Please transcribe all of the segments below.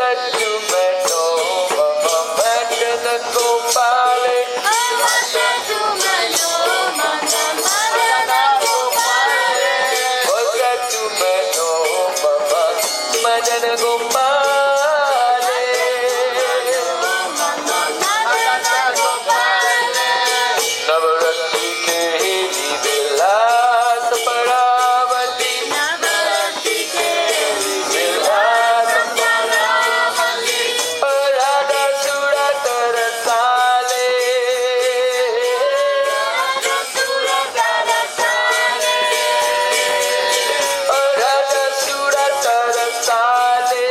Vasatu Mano, Madana-Gopale. Vasatu Mano, Madana-Gopale. Vasatu Mano, Madana-Gopale. Navaratri ke vilas paravati. Navaratri ke Vilas paravati. Radha Sura Tarasale. Sura Tarasale. Radha Sura Tarasale.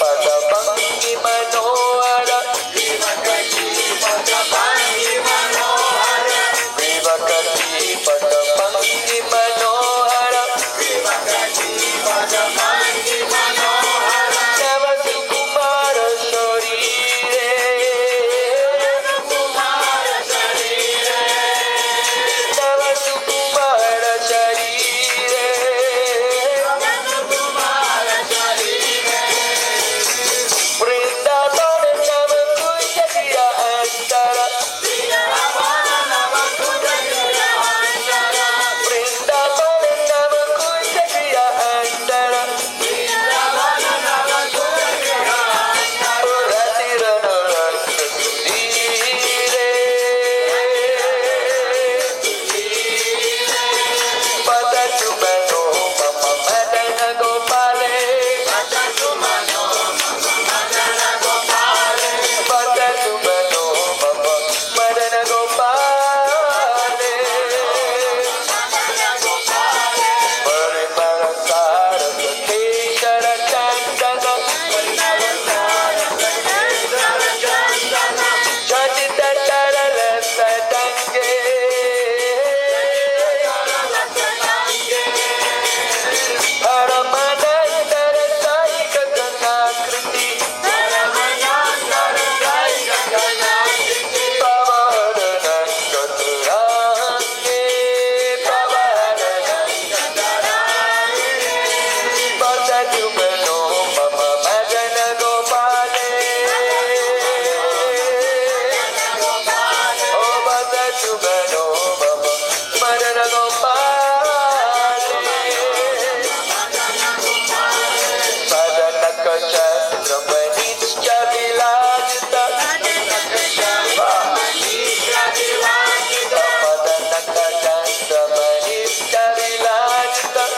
Padapangi Manohara Vivakati Padapangi Manohara Vivakati Padapangi Manohara Vivakati Padapangi Manohara Navasukumara Sharire Kumara Sarire Navasukumara Sharire Kumara Sarire Vrindavan Navakushya Antara Vrindavan Navakushya Antara Vrindavan Navakushya Antara Vrindavan Navakushya Antara Vasatu Mano Mama Madana-Gopale Vasatu Mano Madana-Gopale Vasatu Mano Mama Madana-Gopale Madana-Gopale Parimalasara Sakeshara Chandana Chandita Tarala Satange Paramanandara Sai Gaganakriti Pavaranam Gaturange Pavaranam Vasatu Mano Mama Madana-Gopale Oh Vasatu Mano Mama Madana-Gopale Sadanaka Chandramanicha Vilajita Sadanaka Chandramanicha Vilajita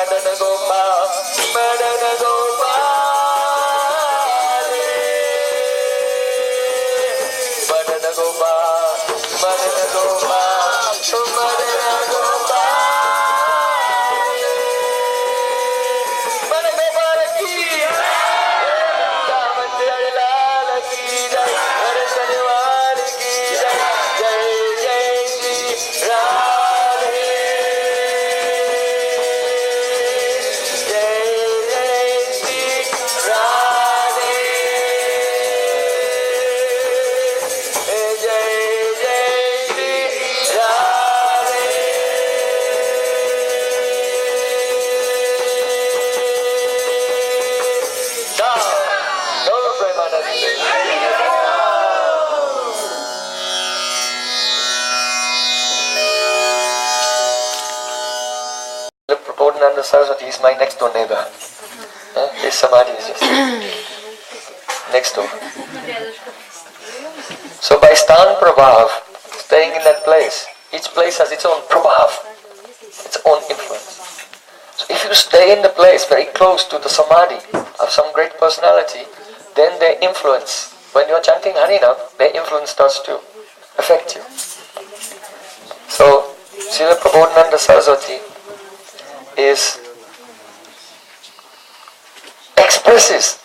Madana-Gopale, Madana-Gopale, Madana-Gopale, Madana-Gopale, Madana-Gopale, Madana-Gopale ki Lal ki jai, Darshan wali ki jai, Jai Jai Shri Radhe, Jai Jai Shri Radhe, Jai Jai Shri Radhe. Now, no Premanande. Prabodhananda Saraswati is my next door neighbor. His samadhi is just next door. So by Stan Prabhav, staying in that place, each place has its own Prabhav, its own influence. So if you stay in the place very close to the samadhi of some great personality, then their influence, when you're chanting Harinam, their influence starts to affect you. So Srila Prabodhananda Saraswati expresses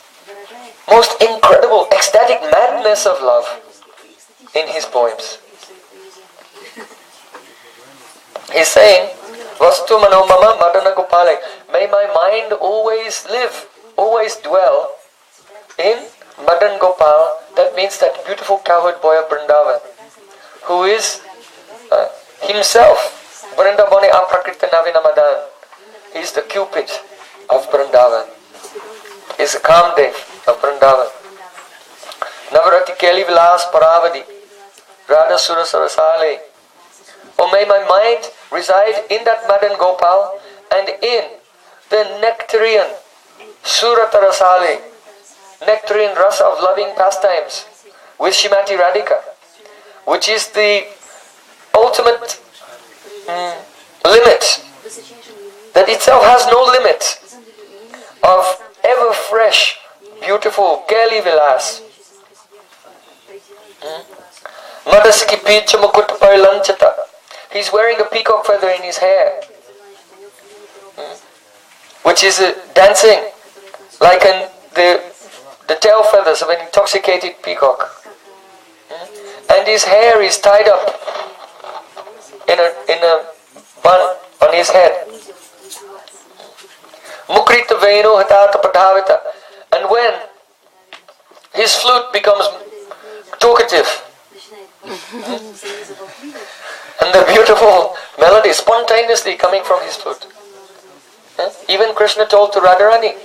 most incredible ecstatic madness of love in his poems. He's saying, Vasatu Mano Mama Madana-Gopale, may my mind always live, always dwell in Madana-Gopale. That means that beautiful cowherd boy of Vrindavan, who is himself Vrindavani Aprakrita Navina Madan. He is the Cupid of Vrindavan. He is the Kamdev of Vrindavan. Navarati Keli Vilas Paravadi, Radha Sura Sarasale. Oh, may my mind reside in that Madana-Gopale and in the nectarian Surata Rasale, nectarian rasa of loving pastimes with Shrimati Radhika, which is the ultimate limit, that itself has no limit, of ever fresh, beautiful Keli Vilas. Madasiki Picha Mukut Parlanchata. He's wearing a peacock feather in his hair, which is dancing like the tail feathers of an intoxicated peacock. And his hair is tied up in a bun on his head. Mukrita Venu Hatata Padhavita. And when his flute becomes talkative, and the beautiful melody spontaneously coming from his flute. Even Krishna told to Radharani,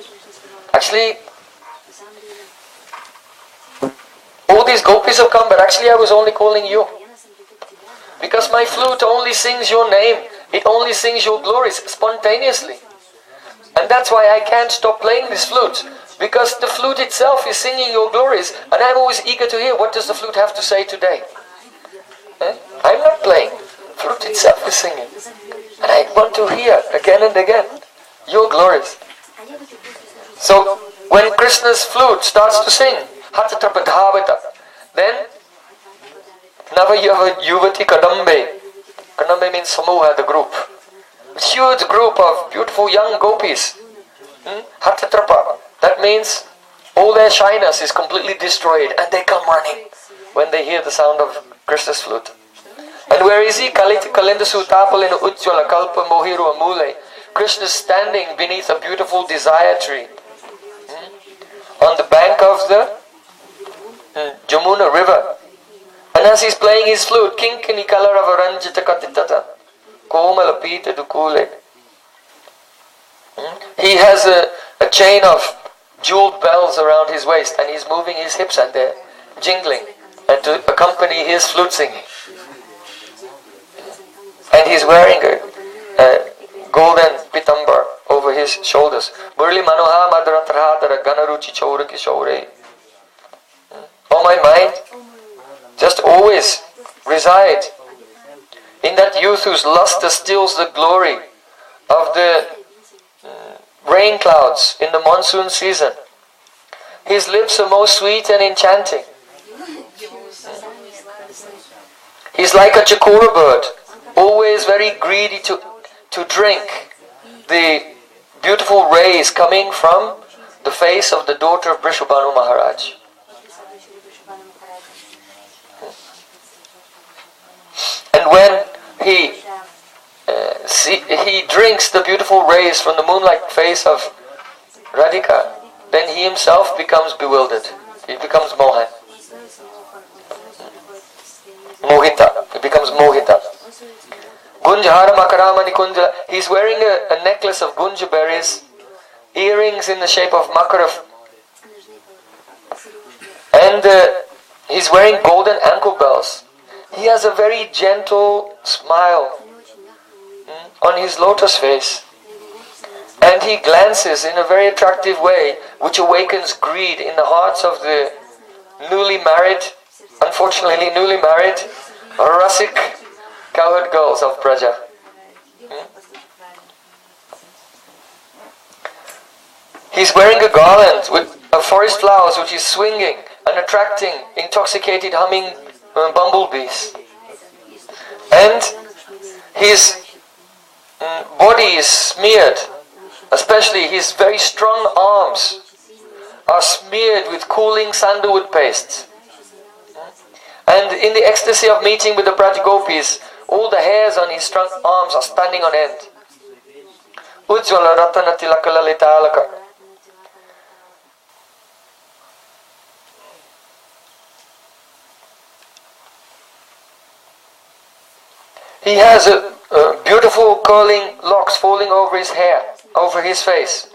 actually, all these gopis have come, but actually I was only calling you. Because my flute only sings your name, it only sings your glories spontaneously. And that's why I can't stop playing this flute. Because the flute itself is singing your glories, and I'm always eager to hear what does the flute have to say today. I'm not playing. Flute itself is singing. And I want to hear again and again your glories. So when Krishna's flute starts to sing, Hatatrapadhavata, then Nava Yuvati Kadambe. Kadambe means Samuha, the group. A huge group of beautiful young gopis. Hatatrapa. That means all their shyness is completely destroyed and they come running when they hear the sound of Krishna's flute. And where is he? Kalinda Sutapalina Ujjvala Kalpa Mohiru Amule. Krishna is standing beneath a beautiful desire tree on the bank of the Jamuna river. And as he's playing his flute, Kinkini Kalaravanjita Katitata Komala Pita Dukule. He has a chain of jeweled bells around his waist and he's moving his hips and they're jingling and to accompany his flute singing. And he's wearing a golden pitambar over his shoulders. Murli Manoha Madratradhara Ganaruchi Chaura Kishore. Oh, my mind, just always reside in that youth whose luster stills the glory of the rain clouds in the monsoon season. His lips are most sweet and enchanting. He's like a chakora bird, always very greedy to drink the beautiful rays coming from the face of the daughter of Vrishabhanu Maharaj. And when he drinks the beautiful rays from the moonlight face of Radhika, then he himself becomes bewildered. He becomes Mohan. Mohita. He becomes Mohita. Gunjhara Makarama Nikunja. He's wearing a necklace of gunja berries, earrings in the shape of makara, and he's wearing golden ankle bells. He has a very gentle smile on his lotus face, and he glances in a very attractive way, which awakens greed in the hearts of the unfortunately newly married, Rasik cowherd girls of Praja. He's wearing a garland of forest flowers which is swinging and attracting intoxicated humming bumblebees. And his body is smeared, especially his very strong arms are smeared with cooling sandalwood paste. And in the ecstasy of meeting with the Braj Gopis, all the hairs on his strong arms are standing on end. Ujjvala ratana tilaka lalita alaka. He has beautiful curling locks falling over his hair, over his face.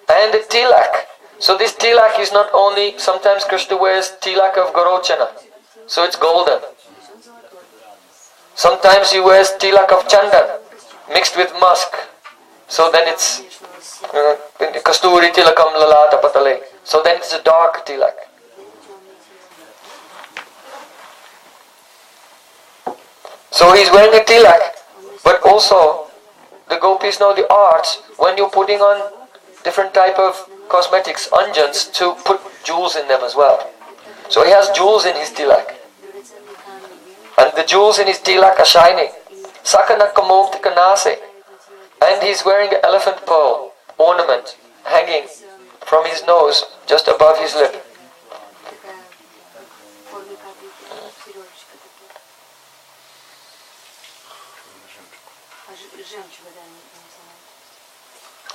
And a tilak. So this tilak is not only, sometimes Krishna wears tilak of Garochana, so it's golden. Sometimes he wears tilak of Chandan, mixed with musk. So then it's Kasturi tilakam lalata patale. So then it's a dark tilak. So he's wearing a tilak, but also the gopis know the arts when you're putting on different type of cosmetics, anjans, to put jewels in them as well. So he has jewels in his tilak. And the jewels in his tilak are shining. Sakanakamokthikanase. And he's wearing an elephant pearl ornament hanging from his nose just above his lip.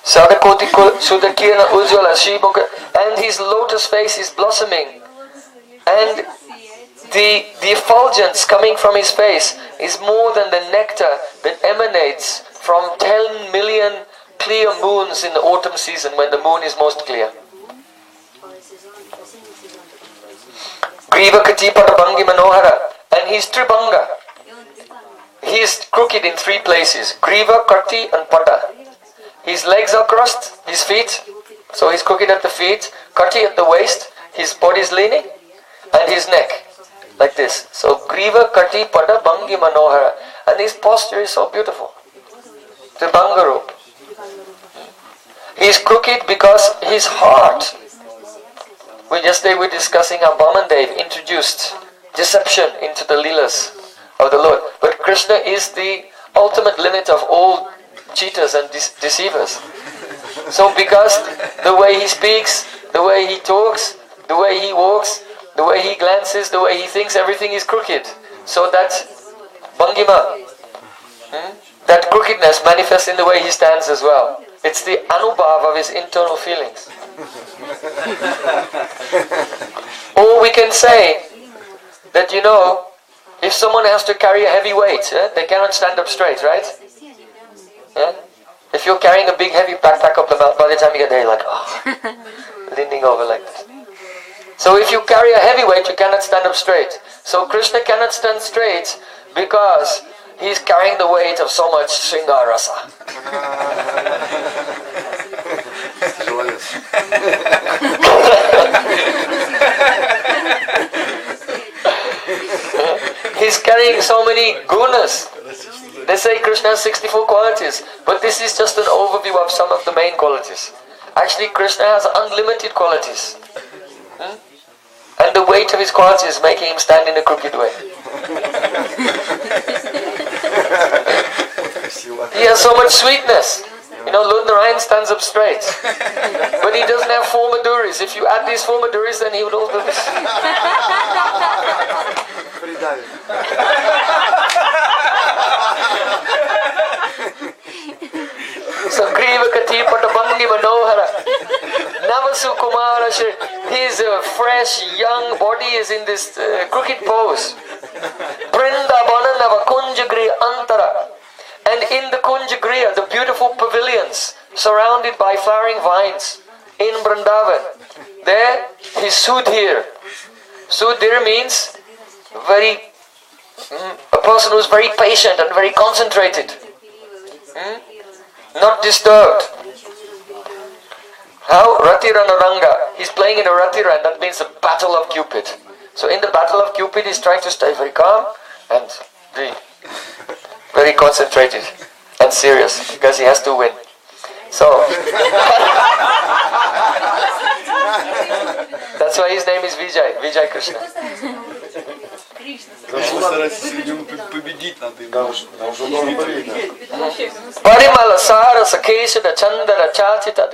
Sadakoti Sudakirna Ujjvala Shibhuka, and his lotus face is blossoming, and the effulgence coming from his face is more than the nectar that emanates from 10 million clear moons in the autumn season when the moon is most clear. Griva Katipata Bhangi Manohara, and he's Tribhanga. He is crooked in three places, Griva, Kati and Pata. His legs are crossed, his feet, so he's crooked at the feet, Kati at the waist, his body is leaning, and his neck, like this. So Griva, Kati, Pada, Bhangi, Manohara. And his posture is so beautiful. The Bangarup. He is crooked because his heart, yesterday we were discussing how Bamandev introduced deception into the Leelas of the Lord. But Krishna is the ultimate limit of all cheaters and deceivers. So because the way he speaks, the way he talks, the way he walks, the way he glances, the way he thinks, everything is crooked. So that Bhangima, that crookedness manifests in the way he stands as well. It's the anubhav of his internal feelings. Or we can say that, if someone has to carry a heavy weight, they cannot stand up straight, right? Yeah? If you're carrying a big heavy backpack up the mountain, by the time you get there, you're like, leaning over like this. So if you carry a heavy weight, you cannot stand up straight. So Krishna cannot stand straight because he's carrying the weight of so much Sringarasa. He's carrying so many gunas They say Krishna has 64 qualities, but this is just an overview of some of the main qualities. Actually, Krishna has unlimited qualities. And the weight of his qualities is making him stand in a crooked way. He has so much sweetness. You know, Lord Narayan stands up straight. But he doesn't have 4 Maduris. If you add these 4 Maduris, then he would also be... So, Griva Kati Patabangi Manohara. Navasu Kumara, his fresh, young body is in this crooked pose. Vrindavana Nava Kunjagri Antara. And in the Kunjagriya, the beautiful pavilions surrounded by flowering vines in Vrindavan, there is Sudhir. Sudhir means a person who is very patient and very concentrated. Not disturbed. How? Ratiranaranga. He's playing in a Ratiran, that means the battle of Cupid. So in the battle of Cupid, he's trying to stay very calm and be very concentrated and serious, because he has to win. So, that's why his name is Vijay, Vijay Krishna. Parimala Sara Sakeshada Chandara Chachita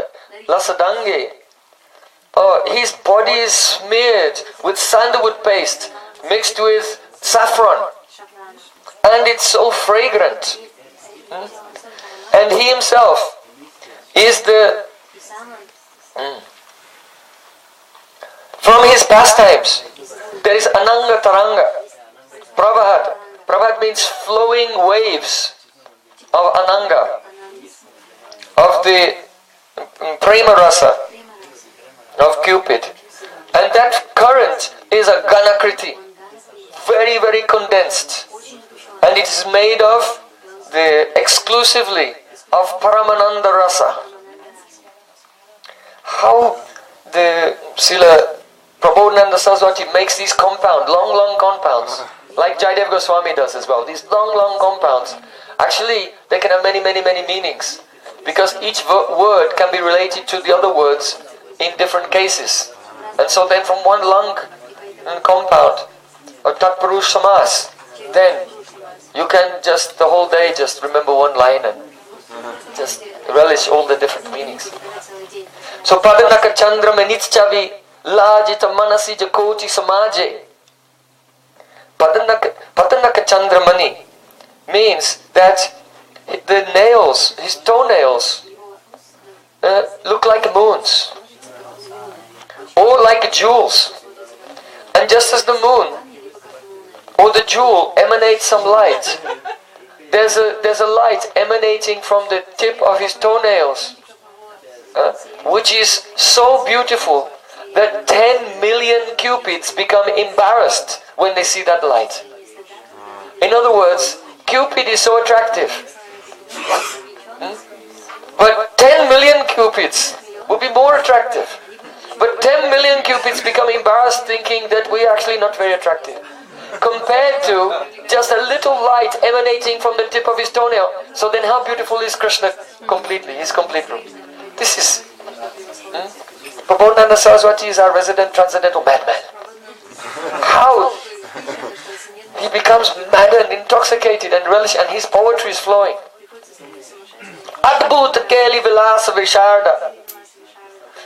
Lasadange. Oh, his body is smeared with sandalwood paste mixed with saffron. And it's so fragrant. And he himself is the... From his pastimes, there is Ananga Taranga. Prabhat. Prabhat means flowing waves of Ananga, of the Prema Rasa, of Cupid. And that current is a Ganakriti, very, very condensed. And it is made of exclusively of Paramananda Rasa. How the Srila Prabodhananda Saraswati makes these compound, long compounds, like Jaidev Goswami does as well. These long compounds, actually they can have many meanings, because each word can be related to the other words in different cases. And so then from one long compound, or Tatpurush Samas, then you can just the whole day just remember one line and just relish all the different meanings. So Padanaka Chandra Menitchavi Lajita Manasi Jakoti Samaje. Padanaka Chandramani means that the nails, his toenails, look like moons or like jewels. And just as the moon or the jewel emanates some light, there's a light emanating from the tip of his toenails, which is so beautiful that 10 million cupids become embarrassed when they see that light. In other words, Cupid is so attractive. But 10 million cupids would be more attractive. But 10 million cupids become embarrassed thinking that we are actually not very attractive, compared to just a little light emanating from the tip of his toenail. So then how beautiful is Krishna completely, his complete room. This is... Prabodhananda Saraswati is our resident transcendental madman. How he becomes mad and intoxicated and relish, and his poetry is flowing. Adbhuta Keli Vilasa Visharda.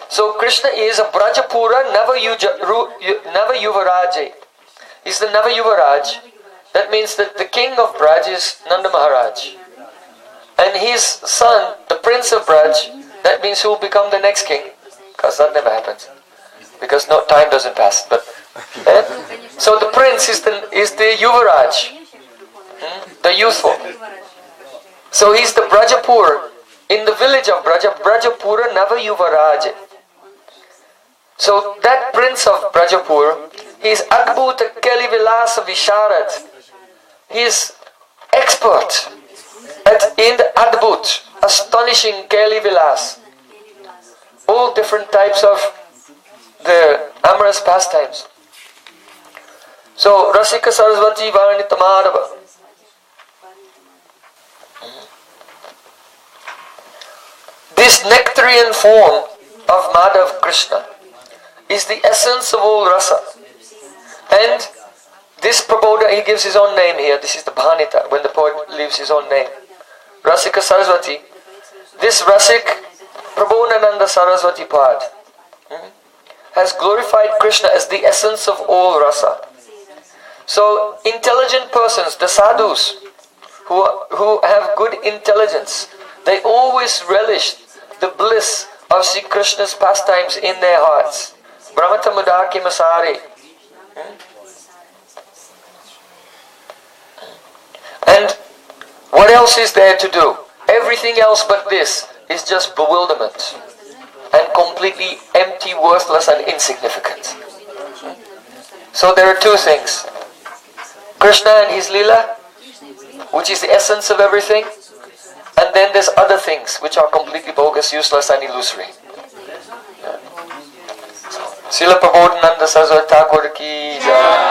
So Krishna is a Brajapura Nava Yuvaraje. He's the Nava Yuvaraj. That means that the king of Braj is Nanda Maharaj. And his son, the prince of Braj, that means who will become the next king. Because that never happens. Because no time doesn't pass. But so the prince is the Yuvaraj, the youthful. So he's the Brajapur in the village of Brajapura Nava Yuvaraj. So that prince of Brajapur, he is Adbhuta Keli Vilasa Visharad. He is expert in the Adbhut, astonishing Keli Vilas. All different types of the amorous pastimes. So Rasika Saraswati Varnitamadava. this nectarian form of Madhav Krishna is the essence of all rasa. And this Prabodha, he gives his own name here. This is the Bhanita, when the poet leaves his own name. Rasika Saraswati. This Rasik, Prabodhananda Saraswati Pad, has glorified Krishna as the essence of all rasa. So intelligent persons, the sadhus, who have good intelligence, they always relish the bliss of Sri Krishna's pastimes in their hearts. Brahmata Mudaki Masari. And what else is there to do? Everything else but this is just bewilderment and completely empty, worthless and insignificant. So there are two things. Krishna and his lila, which is the essence of everything, and then there's other things which are completely bogus, useless and illusory. Srila Prabodhananda Saraswati Thakur ki jai.